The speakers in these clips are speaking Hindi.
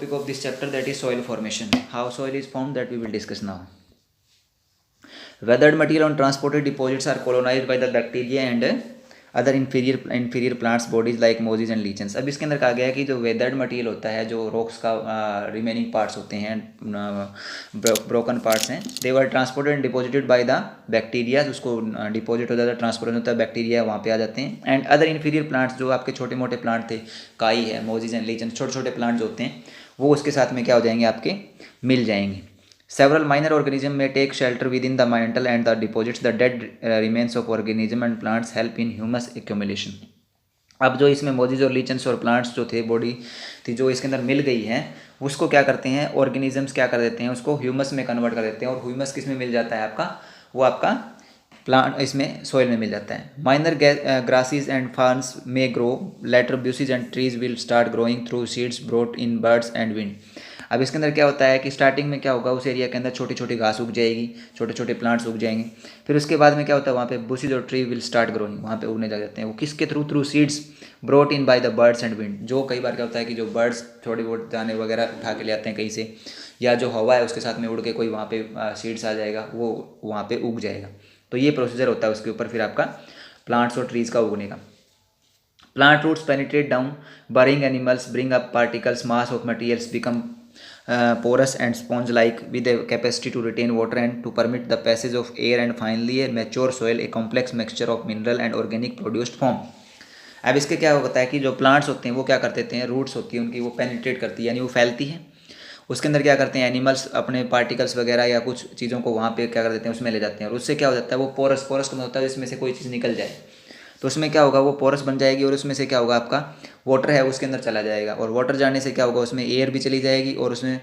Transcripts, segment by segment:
topic of this chapter, that is soil formation. How soil is formed, that we will discuss now. Weathered material on transported deposits are colonized by the bacteria and other inferior plants bodies like mosses and lichens. अब इसके अंदर कहा गया है कि जो वेदर्ड मटेरियल होता है, जो रॉक्स का रिमेनिंग पार्ट्स होते हैं, ब्रोकन पार्ट्स हैं, they were transported and deposited by the bacteria, उसको डिपॉजिट हो जाता है, ट्रांसपोर्ट होता है, बैक्टीरिया वहाँ पे आ जाते हैं. एंड अदर इन्फीरियर प्लांट्स, जो आपके छोटे मोटे प्लांट थे, काई है, मोजेस एंड लीचन, छोटे छोटे प्लांट्स जो होते हैं, वो उसके साथ में क्या हो जाएंगे, आपके मिल जाएंगे. Several minor organisms may take shelter within the mantle and the deposits. The dead remains of organism and plants help in humus accumulation. अब जो इसमें मोजिज और लीचन्स और प्लांट्स जो थे, बॉडी थी जो इसके अंदर मिल गई है, उसको क्या करते हैं, ऑर्गेनिजम्स क्या कर देते हैं, उसको ह्यूमस में कन्वर्ट कर देते हैं. और ह्यूमस किस में मिल जाता है आपका, वो आपका प्लांट इसमें सॉइल में मिल जाता है. माइनर ग्रासेस एंड फर्न्स में grow, later bushes and trees will start growing through seeds brought in birds and wind. अब इसके अंदर क्या होता है कि स्टार्टिंग में क्या होगा, उस एरिया के अंदर छोटी छोटी घास उग जाएगी, छोटे छोटे प्लांट्स उग जाएंगे. फिर उसके बाद में क्या होता है, वहाँ पे बुशेज और ट्री विल स्टार्ट ग्रोइंग, वहाँ पे उगने लग जाते हैं. वो किसके through seeds brought in by the birds and wind. जो कई बार क्या होता है कि जो बर्ड्स थोड़ी बहुत दाने वगैरह उठा के ले आते हैं कहीं से, या जो हवा है उसके साथ में उड़ के कोई वहाँ पे सीड्स आ जाएगा, वो वहाँ पे उग जाएगा. तो ये प्रोसीजर होता है उसके ऊपर फिर आपका प्लांट्स और ट्रीज़ का उगने का. Plant roots penetrate down, burying animals bring up particles, mass of materials become porous and sponge-like with a capacity to retain water and to permit the passage of air, and finally a mature soil, a complex mixture of mineral and organic produced form. अब इसके क्या होता है कि जो प्लांट्स होते हैं वो क्या कर देते हैं, रूट्स होती है उनकी, वो पेनिट्रेट करती है, यानी वो फैलती है. उसके अंदर क्या करते हैं, एनिमल्स अपने पार्टिकल्स वगैरह या कुछ चीज़ों को वहाँ पे क्या कर देते हैं, उसमें ले जाते हैं. और उससे क्या हो जाता है, वो पोरस का मतलब होता है जिसमें से कोई चीज़ निकल जाए. तो उसमें क्या होगा, वो पोरस बन जाएगी और उसमें से क्या होगा, आपका वाटर है उसके अंदर चला जाएगा. और वाटर जाने से क्या होगा, उसमें एयर भी चली जाएगी और उसमें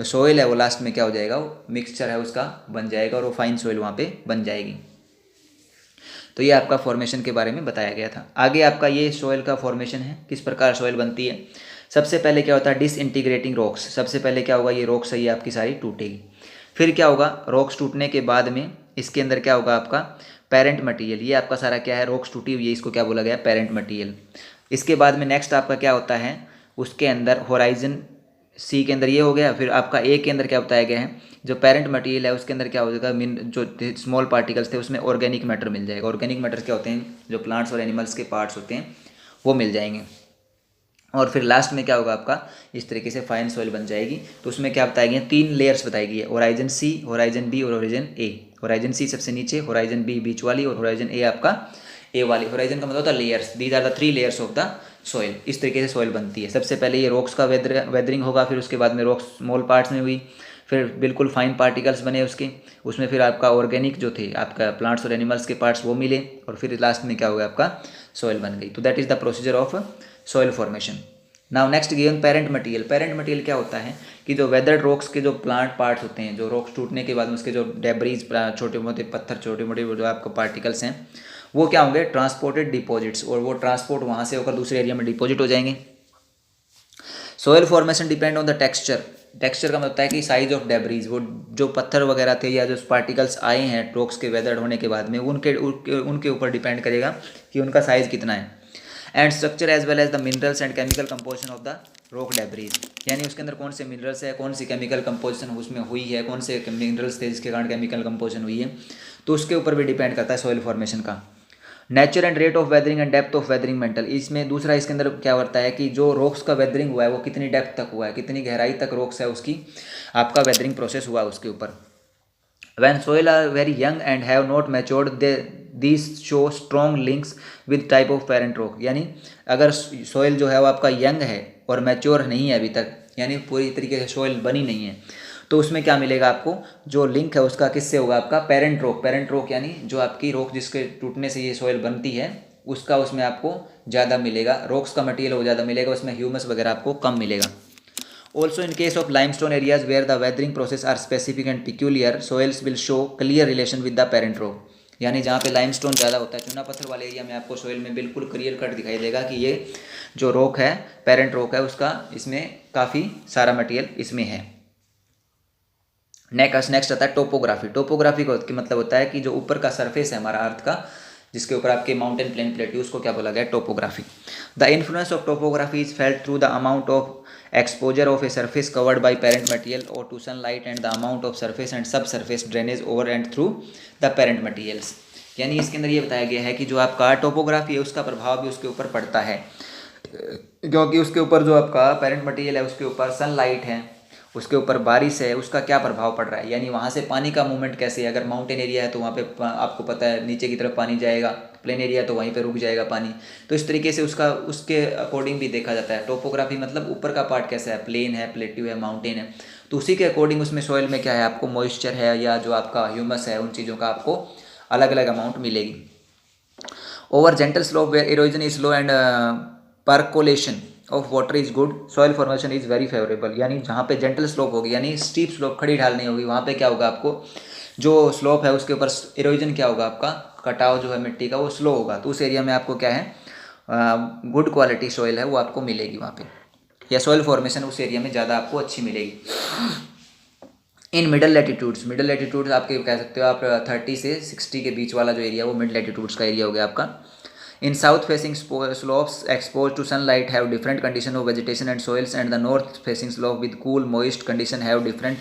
सॉइल है वो लास्ट में क्या हो जाएगा, वो मिक्सचर है उसका बन जाएगा और वो फाइन सॉइल वहाँ पे बन जाएगी. तो ये आपका फॉर्मेशन के बारे में बताया गया था. आगे आपका ये सॉइल का फॉर्मेशन है, किस प्रकार सॉइल बनती है. सबसे पहले क्या होता है, डिसइंटीग्रेटिंग रॉक्स. सबसे पहले क्या होगा, ये रॉक्स है ये आपकी सारी टूटेगी. फिर क्या होगा, रॉक्स टूटने के बाद में इसके अंदर क्या होगा, आपका पेरेंट मटेरियल. ये आपका सारा क्या है, रॉक्स टूटी हुई है, इसको क्या बोला गया, पेरेंट मटेरियल. इसके बाद में नेक्स्ट आपका क्या होता है, उसके अंदर होराइजन सी के अंदर ये हो गया. फिर आपका ए के अंदर क्या बताया गया है, जो पेरेंट मटेरियल है उसके अंदर क्या हो जाएगा, जो स्मॉल पार्टिकल्स थे उसमें ऑर्गेनिक मैटर मिल जाएगा. ऑर्गेनिक मैटर क्या होते हैं, जो प्लांट्स और एनिमल्स के पार्ट्स होते हैं वो मिल जाएंगे. और फिर लास्ट में क्या होगा, आपका इस तरीके से फाइन सॉइल बन जाएगी. तो उसमें क्या बताया गया, 3 लेयर्स बताई गई है, होराइजन सी, होराइजन बी और होराइजन ए. होराइजन सी सबसे नीचे, होराइजन बी बीच वाली और होराइजन ए आपका ए वाली. होराइजन का मतलब होता है layers. These are the 3 layers of the soil. इस तरीके से सॉइल बनती है. सबसे पहले ये रॉक्स का वेदरिंग होगा, फिर उसके बाद में रॉक्स स्मॉल पार्ट्स में हुई, फिर बिल्कुल फाइन पार्टिकल्स बने उसके, उसमें फिर आपका ऑर्गेनिक जो थे आपका प्लांट्स और एनिमल्स के पार्ट्स वो मिले, और फिर लास्ट में क्या होगा, आपका सॉइल बन गई. तो that is the procedure of soil formation. Now next given parent material. Parent material क्या होता है कि जो वेदर्ड रॉक्स के जो प्लांट पार्ट्स होते हैं, जो रॉक्स टूटने के बाद में उसके जो डेब्रीज, छोटे मोटे पत्थर, छोटे मोटे जो आपको पार्टिकल्स हैं, वो क्या होंगे, ट्रांसपोर्टेड डिपॉजिट्स, और वो ट्रांसपोर्ट वहाँ से होकर दूसरे एरिया में डिपॉजिट हो जाएंगे. Soil formation depend on the texture. Texture का मतलब होता है कि साइज ऑफ डेब्रीज, वो जो पत्थर वगैरह थे या जो पार्टिकल्स आए हैं रॉक्स के वेदर्ड होने के बाद में, उनके ऊपर डिपेंड करेगा कि उनका साइज़ कितना है. And structure as well as the minerals and chemical composition of the rock debris, यानी उसके अंदर कौन से मिनरल्स है, कौन सी केमिकल कंपोजिशन उसमें हुई है, कौन से मिनरल्स थे जिसके कारण केमिकल कंपोजिशन हुई है. तो उसके ऊपर भी डिपेंड करता है सॉइल फॉर्मेशन का. Nature and rate of weathering and depth of weathering mental. इसमें दूसरा इसके अंदर क्या करता है कि जो रॉक्स का वेदरिंग हुआ है वो कितनी डेप्थ तक हुआ है, कितनी गहराई तक रॉक्स है उसकी आपका वेदरिंग प्रोसेस हुआ उसके ऊपर. When soil are very young and have not matured, these show strong links with type of parent rock. यानी अगर सॉइल जो है वो आपका यंग है और मैच्योर नहीं है अभी तक, यानी पूरी तरीके से सॉइल बनी नहीं है, तो उसमें क्या मिलेगा आपको, जो लिंक है उसका किससे होगा, आपका पेरेंट रॉक. पेरेंट रॉक यानी जो आपकी रॉक जिसके टूटने से ये सॉइल बनती है उसका उसमें आपको ज़्यादा मिलेगा, रॉक्स का मटेरियल वो ज़्यादा मिलेगा, उसमें ह्यूमस वगैरह आपको कम मिलेगा. Also, in case of limestone areas where the weathering process are specific and peculiar, soils will show clear relation with the parent rock. यानी जहाँ पे लाइमस्टोन ज़्यादा होता है, चूना पत्थर वाले एरिया में आपको सोइल में बिल्कुल क्लियर कट दिखाई देगा कि ये जो रॉक है, पेरेंट रॉक है, उसका इसमें काफ़ी सारा मटेरियल इसमें है. नेक्स्ट आता है टोपोग्राफी. टोपोग्राफी का मतलब होता है कि जो ऊपर का सरफेस है हमारा अर्थ का, जिसके ऊपर आपके माउंटेन प्लेन प्लेट्यू, उसको क्या बोला गया, topography. The influence of topography is felt through the amount of exposure of a surface covered by parent material or to sunlight and the amount of surface and subsurface drainage over and through the parent materials। यानी इसके अंदर ये बताया गया है कि जो आपका टोपोग्राफी है उसका प्रभाव भी उसके ऊपर पड़ता है, क्योंकि उसके ऊपर जो आपका पेरेंट मटेरियल है उसके ऊपर सनलाइट है, उसके ऊपर बारिश है, उसका क्या प्रभाव पड़ रहा है, यानी वहाँ से पानी का मूवमेंट कैसे है। अगर माउंटेन एरिया है तो वहाँ पे आपको पता है नीचे की तरफ पानी जाएगा, प्लेन एरिया तो वहीं पे रुक जाएगा पानी। तो इस तरीके से उसका उसके अकॉर्डिंग भी देखा जाता है। टोपोग्राफी मतलब ऊपर का पार्ट कैसा है, प्लेन है, प्लेट्यू है, माउंटेन है, तो उसी के अकॉर्डिंग उसमें सॉइल में क्या है, आपको मॉइस्चर है या जो आपका ह्यूमस है, उन चीज़ों का आपको अलग अलग अमाउंट मिलेगी। Over gentle slope where erosion is slow and percolation of water is good, soil formation is very favourable. यानी जहाँ पे जेंटल स्लोप होगी, यानी स्टीप स्लोप, खड़ी ढाल नहीं होगी, वहाँ पे क्या होगा, आपको जो स्लोप है उसके ऊपर इरोजन क्या होगा, आपका कटाव जो है मिट्टी का वो स्लो होगा। तो उस एरिया में आपको क्या है, गुड क्वालिटी सॉइल है वो आपको मिलेगी वहाँ पे, या सॉइल फॉर्मेशन उस एरिया में ज़्यादा आपको अच्छी मिलेगी। इन मिडल लैटिट्यूड्स आपके कह सकते हो आप 30 से 60 के बीच वाला जो एरिया वो मिड लैटिट्यूड्स का एरिया हो गया आपका। In south facing slopes exposed to sunlight have different condition of vegetation and soils, and the north facing slope with cool moist condition have different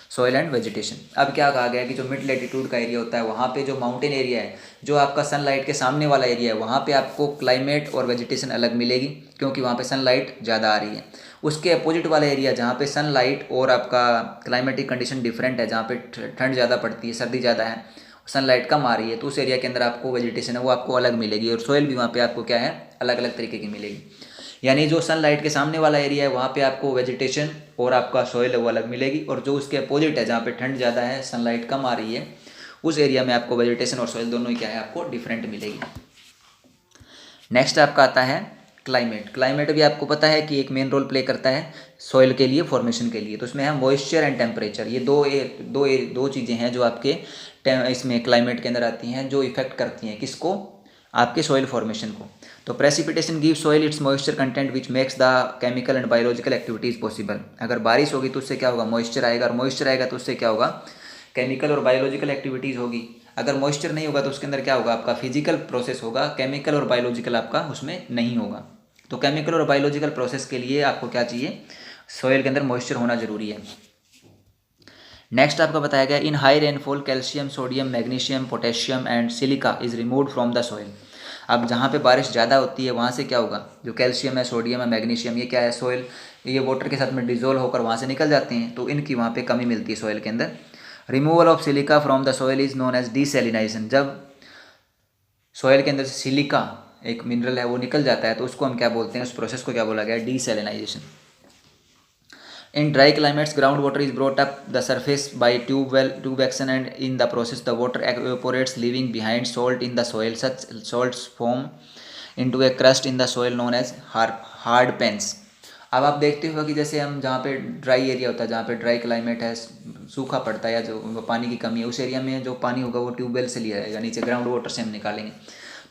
soil and vegetation। अब क्या कहा गया है कि जो मिड लैटिट्यूड का एरिया होता है वहाँ पे जो माउंटेन एरिया है, जो आपका सनलाइट के सामने वाला एरिया है, वहाँ पे आपको क्लाइमेट और वेजिटेशन अलग मिलेगी, क्योंकि वहाँ पे सनलाइट ज़्यादा आ रही है। उसके अपोजिट वाला एरिया जहाँ पे सनलाइट और आपका क्लाइमेटिक कंडीशन डिफरेंट है, जहाँ पे ठंड ज़्यादा पड़ती है, सर्दी ज़्यादा है, सनलाइट कम आ रही है, तो उस एरिया के अंदर आपको वेजिटेशन है वो आपको अलग मिलेगी, और सोइल भी वहाँ पे आपको क्या है, अलग अलग तरीके की मिलेगी। यानी जो सनलाइट के सामने वाला एरिया है वहाँ पे आपको वेजिटेशन और आपका सोइल है वो अलग मिलेगी, और जो उसके अपोजिट है जहाँ पे ठंड ज़्यादा है, सनलाइट कम आ रही है, उस एरिया में आपको वेजिटेशन और सोइल दोनों ही क्या है, आपको डिफरेंट मिलेगी। नेक्स्ट आपका आता है क्लाइमेट भी आपको पता है कि एक मेन रोल प्ले करता है सॉइल के लिए, फॉर्मेशन के लिए। तो उसमें है मॉइस्चर एंड टेम्परेचर, ये दो चीज़ें हैं जो आपके इसमें क्लाइमेट के अंदर आती हैं, जो इफेक्ट करती हैं किसको, आपके सॉइल फॉर्मेशन को। तो precipitation give soil it's moisture content which makes the chemical and biological activities possible. अगर बारिश होगी तो उससे क्या होगा, मॉइस्चर आएगा, और मॉइस्चर आएगा तो उससे क्या होगा, केमिकल और बायोलॉजिकल एक्टिविटीज़ होगी। अगर मॉइस्चर नहीं होगा तो उसके अंदर क्या होगा, आपका फिजिकल प्रोसेस होगा, केमिकल और बायोलॉजिकल आपका उसमें नहीं होगा। तो केमिकल और बायोलॉजिकल प्रोसेस के लिए आपको क्या चाहिए, सॉइल के अंदर मॉइस्चर होना जरूरी है। नेक्स्ट आपका बताया गया इन high rainfall calcium, sodium, magnesium, potassium and silica is removed from the soil. अब जहाँ पे बारिश ज़्यादा होती है वहाँ से क्या होगा, जो कैल्शियम है, सोडियम है, मैग्नीशियम, ये क्या है, सॉइल, ये वाटर के साथ में डिजोल्व होकर वहाँ से निकल जाते हैं, तो इनकी वहाँ पे कमी मिलती है सॉइल के अंदर। Removal of silica from the soil is known as desalinization. जब सॉइल के अंदर से सिलिका एक मिनरल है वो निकल जाता है तो उसको हम क्या बोलते हैं, उस प्रोसेस को क्या बोला गया, desalinisation. In dry climates, groundwater is brought up the surface by tube action, and in the process, the water evaporates, leaving behind salt in the soil. Such salts form into a crust in the soil known as hard pans। अब आप देखते हो कि जैसे हम जहाँ पे ड्राई एरिया होता है, जहाँ पे ड्राई क्लाइमेट है, सूखा पड़ता है या जो पानी की कमी है, उस एरिया में जो पानी होगा वो ट्यूबवेल से लिया जाएगा, नीचे ग्राउंड वाटर से हम निकालेंगे,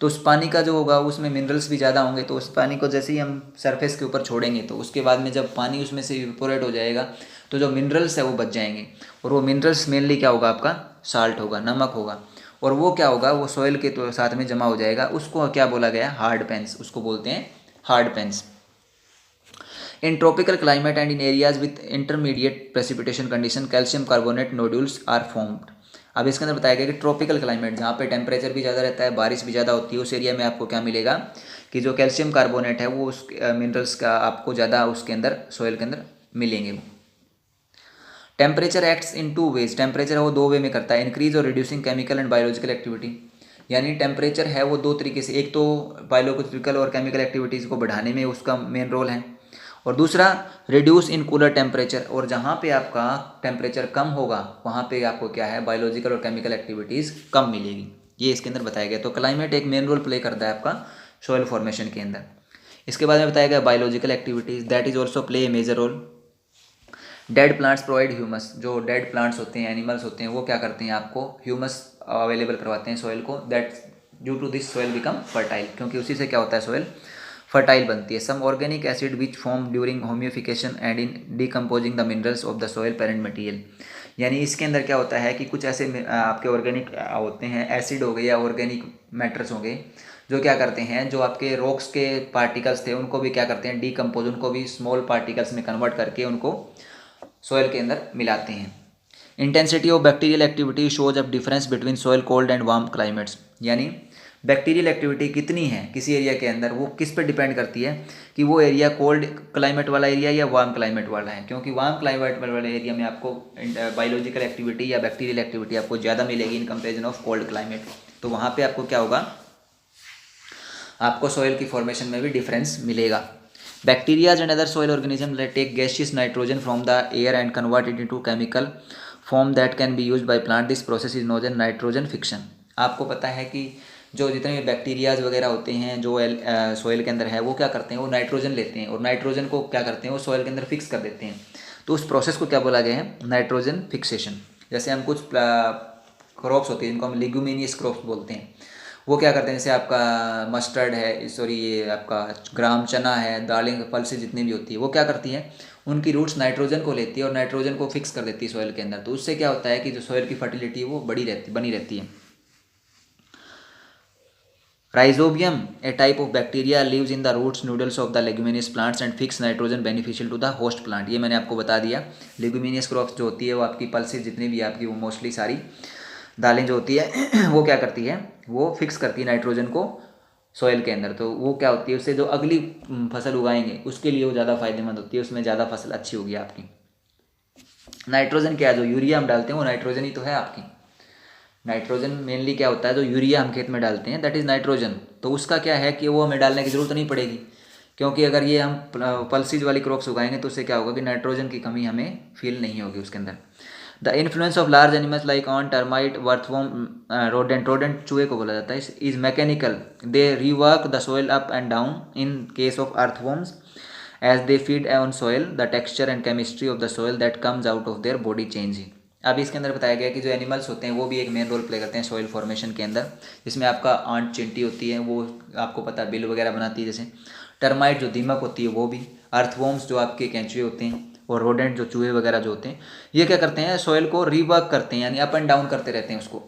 तो उस पानी का जो होगा उसमें मिनरल्स भी ज़्यादा होंगे। तो उस पानी को जैसे ही हम सरफेस के ऊपर छोड़ेंगे तो उसके बाद में जब पानी उसमें से इवेपोरेट हो जाएगा तो जो मिनरल्स है वो बच जाएंगे, और वो मिनरल्स मेनली क्या होगा, आपका साल्ट होगा, नमक होगा, और वो क्या होगा, वो सॉइल के तो साथ में जमा हो जाएगा। उसको क्या बोला गया, हार्ड पेन्स, उसको बोलते हैं hard pans. In tropical climate and in areas with intermediate precipitation condition calcium carbonate nodules are formed. अब इसके अंदर बताया गया कि ट्रॉपिकल क्लाइमेट जहाँ पे टेम्परेचर भी ज़्यादा रहता है, बारिश भी ज़्यादा होती है, उस एरिया में आपको क्या मिलेगा कि जो कैल्शियम कार्बोनेट है वो उस मिनरल्स का आपको ज़्यादा उसके अंदर सॉइल के अंदर मिलेंगे। वो temperature acts in two ways, temperature है वो दो वे में करता है, इंक्रीज और reducing chemical and biological activity. यानी टेम्परेचर है वो दो तरीके से, एक तो बायोलॉजिकल और केमिकल एक्टिविटीज़ को बढ़ाने में उसका मेन रोल है, और दूसरा रिड्यूस इन कूलर टेम्परेचर, और जहाँ पे आपका टेम्परेचर कम होगा वहाँ पे आपको क्या है, बायोलॉजिकल और केमिकल एक्टिविटीज़ कम मिलेगी। ये इसके अंदर बताया गया। तो क्लाइमेट एक मेन रोल प्ले करता है आपका सॉइल फॉर्मेशन के अंदर। इसके बाद में बताया गया biological activities that is also play a major role. Dead plants provide humus, जो डेड प्लांट्स होते हैं, एनिमल्स होते हैं, वो क्या करते हैं, आपको ह्यूमस अवेलेबल करवाते हैं सॉइल को, that due to this soil become fertile, क्योंकि उसी से क्या होता है, सॉइल फर्टाइल बनती है। Some organic acid which form during humification and in decomposing the minerals of the soil parent material. यानी इसके अंदर क्या होता है कि कुछ ऐसे आपके ऑर्गेनिक होते हैं, एसिड हो गए या ऑर्गेनिक मैटर्स हो गए, जो क्या करते हैं, जो आपके रॉक्स के पार्टिकल्स थे उनको भी क्या करते हैं, डीकम्पोज, उनको भी स्मॉल पार्टिकल्स में कन्वर्ट करके उनको सॉइल के अंदर मिलाते हैं। Intensity of bacterial activity shows up difference between soil cold and warm climates, यानी बैक्टीरियल एक्टिविटी कितनी है किसी एरिया के अंदर, वो किस पे डिपेंड करती है कि वो एरिया कोल्ड क्लाइमेट वाला एरिया या वार्म क्लाइमेट वाला है। क्योंकि वार्म क्लाइमेट वाले एरिया में आपको बायोलॉजिकल एक्टिविटी या बैक्टीरियल एक्टिविटी आपको ज़्यादा मिलेगी in comparison of cold climate. तो वहाँ पे आपको क्या होगा, आपको सॉइल की फॉर्मेशन में भी डिफरेंस मिलेगा। Bacterias and other soil organism take gaseous nitrogen from the air and convert it into chemical form that can be used by plant. This process is known as nitrogen fixation. आपको पता है कि जो जितने भी बैक्टीरियाज वगैरह होते हैं जो सॉइल के अंदर है, वो क्या करते हैं, वो नाइट्रोजन लेते हैं और नाइट्रोजन को क्या करते हैं, वो सॉइल के अंदर फिक्स कर देते हैं। तो उस प्रोसेस को क्या बोला गया है, नाइट्रोजन फिक्सेशन। जैसे हम कुछ क्रॉप्स होती है जिनको हम लिग्यूमिनियस क्रॉप्स बोलते हैं, वो क्या करते हैं, जैसे आपका मस्टर्ड है, सॉरी ये आपका ग्राम चना है, दालें पल्सेस जितनी भी होती है, वो क्या करती हैं, उनकी रूट्स नाइट्रोजन को लेती है और नाइट्रोजन को फिक्स कर देती है सॉइल के अंदर। तो उससे क्या होता है कि जो सॉइल की फर्टिलिटी है वो बनी रहती है। Rhizobium, a type of bacteria, lives in the roots noodles of the leguminous plants and fix nitrogen beneficial to the host plant। ये मैंने आपको बता दिया। लेग्यूमिनियस क्रॉप्स जो होती है वो आपकी पल्सेस जितनी भी आपकी, वो मोस्टली सारी दालें जो होती है वो क्या करती है, वो फिक्स करती है नाइट्रोजन को सॉइल के अंदर। तो वो क्या होती है, उससे जो अगली फसल उगाएंगे उसके लिए वो ज़्यादा फायदेमंद होती है, उसमें ज़्यादा फसल अच्छी होगी आपकी। नाइट्रोजन क्या है, जो यूरिया हम डालते हैं वो नाइट्रोजन ही तो है आपकी। नाइट्रोजन मेनली क्या होता है, जो यूरिया हम खेत में डालते हैं दैट इज़ नाइट्रोजन। तो उसका क्या है कि वो हमें डालने की ज़रूरत नहीं पड़ेगी, क्योंकि अगर ये हम पल्सीज वाली क्रॉप्स उगाएंगे तो उससे क्या होगा कि नाइट्रोजन की कमी हमें फील नहीं होगी उसके अंदर। The influence of large animals like on termite earthworm rodent चूहे को बोला जाता है, is mechanical. They rework the soil up and down. In case of earthworms as they feed on soil the texture and chemistry of the soil that comes out of their body change. अब इसके अंदर बताया गया कि जो एनिमल्स होते हैं वो भी एक मेन रोल प्ले करते हैं सॉइल फॉर्मेशन के अंदर, जिसमें आपका आंट चिंटी होती है, वो आपको पता है बिल वगैरह बनाती है। जैसे टर्माइट जो दीमक होती है वो भी, अर्थवॉर्म्स जो आपके केंचुए होते हैं, और रोडेंट जो चूहे वगैरह जो होते हैं, ये क्या करते हैं, सॉइल को रिवर्क करते हैं, यानी अप एंड डाउन करते रहते हैं उसको।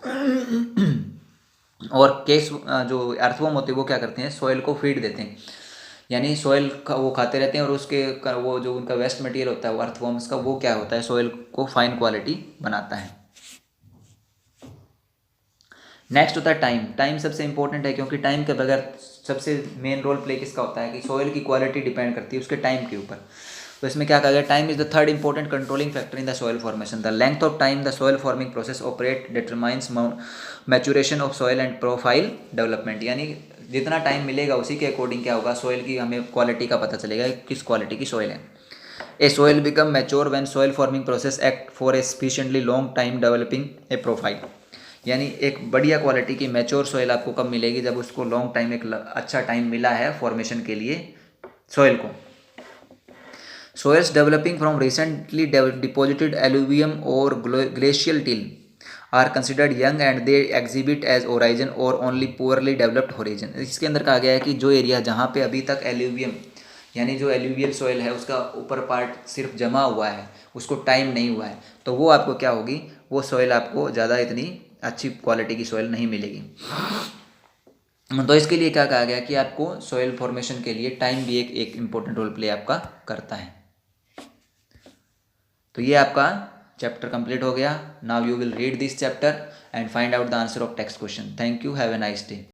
और केस जो अर्थवॉर्म होते हैं वो क्या करते हैं, सॉइल को फीड देते हैं, यानी सॉइल का वो खाते रहते हैं, और उसके वो जो उनका वेस्ट मटेरियल होता है वो अर्थवॉर्म्स का, वो क्या होता है, सॉइल को फाइन क्वालिटी बनाता है। नेक्स्ट होता है टाइम। टाइम सबसे इंपॉर्टेंट है, क्योंकि टाइम के बगैर सबसे मेन रोल प्ले किसका होता है कि सॉइल की क्वालिटी डिपेंड करती है उसके टाइम के ऊपर। तो इसमें क्या कहा गया, time is the third important controlling factor in the soil formation. The length of time the soil forming process operate determines maturation of soil and profile development. यानी जितना टाइम मिलेगा उसी के अकॉर्डिंग क्या होगा, सॉइल की हमें क्वालिटी का पता चलेगा किस क्वालिटी की सॉइल है। A soil become mature when soil forming process act for a sufficiently long time developing a profile. यानी एक बढ़िया क्वालिटी की मैच्योर सॉइल आपको कब मिलेगी, जब उसको लॉन्ग टाइम, एक अच्छा टाइम मिला है फॉर्मेशन के लिए सॉइल को। Soils developing from recently deposited alluvium or glacial till are considered young and they exhibit as horizon or only poorly developed horizon। इसके अंदर कहा गया है कि जो एरिया जहाँ पे अभी तक एल्यूवियम यानी जो एल्यूवियल सॉइल है उसका ऊपर पार्ट सिर्फ जमा हुआ है, उसको टाइम नहीं हुआ है, तो वो आपको क्या होगी, वो सॉइल आपको ज़्यादा इतनी अच्छी क्वालिटी की सॉइल नहीं मिलेगी। तो इसके लिए क्या कहा गया कि आपको सॉइल फॉर्मेशन के लिए टाइम भी एक इम्पोर्टेंट रोल प्ले आपका करता है। तो ये आपका चैप्टर कंप्लीट हो गया। Now you will read this chapter and find out the answer of text question. Thank you, have a nice day.